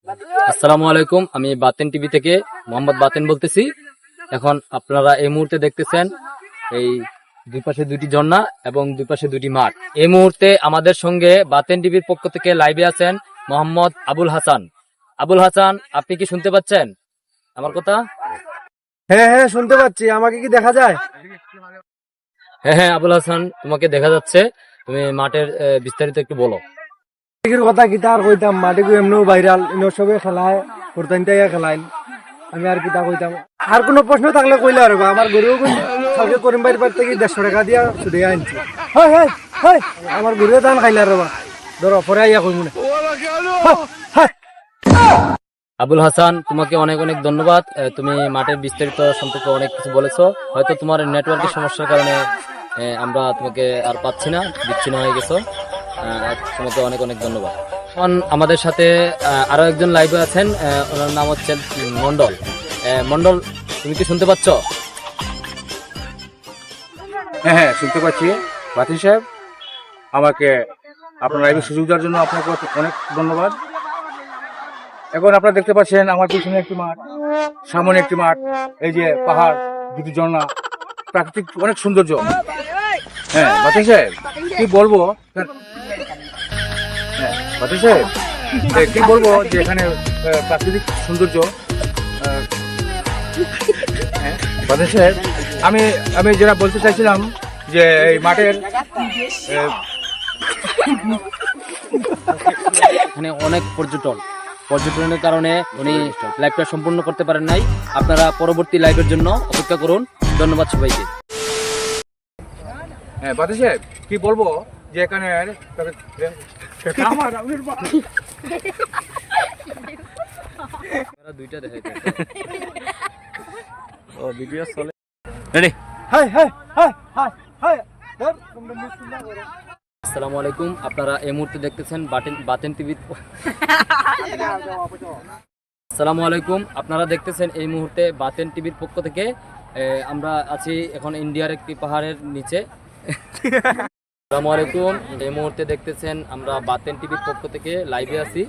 আসসালামু আলাইকুম, আমি বাতেন টিভি থেকে মোহাম্মদ বাতেন বলতেছি। এখন আপনারা এই মুহূর্তে দেখতেছেন এই দুই পাশে দুইটি ঝর্ণা এবং দুই পাশে দুইটি মাঠ। এই মুহূর্তে আমাদের সঙ্গে বাতেন টিভির পক্ষ থেকে লাইভে আছেন মোহাম্মদ আবুল হাসান। আবুল হাসান, আপনি কি শুনতে পাচ্ছেন আমার কথা? হ্যাঁ হ্যাঁ শুনতে পাচ্ছি। আমাকে কি দেখা যায়? হ্যাঁ হ্যাঁ আবুল হাসান, তোমাকে দেখা যাচ্ছে। তুমি মাঠের বিস্তারিত একটু বলো। মাটির কথা কিতা আর কইতাম, মাটিকু এমনিও ভাইরাল, ইনো সবে খেলায় করতাইনটাই খেলাইন। আমি আর কিতা কইতাম, আর কোনো প্রশ্ন থাকলে কইলে আর আমার গরুও কালকে করিম বাড়ির বাড়ি থেকে 150 টাকা দিয়া ছুটিয়ে আনছি। হয় হয় হয়, আমার গরুও ধান খাইলে রবা, ধরো পরে আইয়া কইমু না। আবুল হাসান, তোমাকে অনেক অনেক ধন্যবাদ। তুমি মাঠের বিস্তারিত সম্পর্কে অনেক কিছু বলেছো। হয়তো তোমার নেটওয়ার্কের সমস্যার কারণে আমরা তোমাকে আর পাচ্ছি না, বিচ্ছিন্ন হয়ে গেছো। তোমাকে অনেক অনেক ধন্যবাদ। এখন আমাদের সাথে আরো একজন লাইভে আছেন, ওনার নাম হচ্ছে মন্ডল। মন্ডল, তুমি কি শুনতে পাচ্ছ? হ্যাঁ হ্যাঁ শুনতে পাচ্ছি। বাতিন সাহেব, আমাকে আপনার লাইভে সুযোগ দেওয়ার জন্য আপনাকে অনেক ধন্যবাদ। এখন আপনারা দেখতে পাচ্ছেন আমার পিছনে একটি মাঠ, সামনে একটি মাঠ, এই যে পাহাড়, দুটি ঝর্ণা, প্রাকৃতিক অনেক সৌন্দর্য। হ্যাঁ বাতিন সাহেব, কি বলবো? হ্যাঁ বাতিন সাহেব, কি বলবো যে এখানে প্রাকৃতিক সৌন্দর্য। হ্যাঁ বাতিন সাহেব, আমি আমি যেটা বলতে চাইছিলাম যে এই মাঠের এখানে অনেক পর্যটনের কারণে উনি লাইভটা সম্পূর্ণ করতে পারেন নাই। আপনারা পরবর্তী লাইভের জন্য অপেক্ষা করুন। ধন্যবাদ সবাইকে। হ্যাঁ বাতি সাহেব, কি বলবো যে এখানে দুইটা দেখাইতে ও ভিডিও চলে। Ready? High high high high high, ধর তোমরা মিষ্টি না করো। আসসালামু আলাইকুম, আপনারা এই মুহূর্তে দেখতেছেন বাতেন টিভি। আসসালামু আলাইকুম, আপনারা দেখতেছেন এই মুহূর্তে বাতেন টিভির পক্ষ থেকে। আমরা আছি এখন ইন্ডিয়ার একটি পাহাড়ের নিচে। আসসালামু আলাইকুম, এই মুহূর্তে দেখতেছেন আমরা বাতেন টিভির পক্ষ থেকে লাইভে আছি।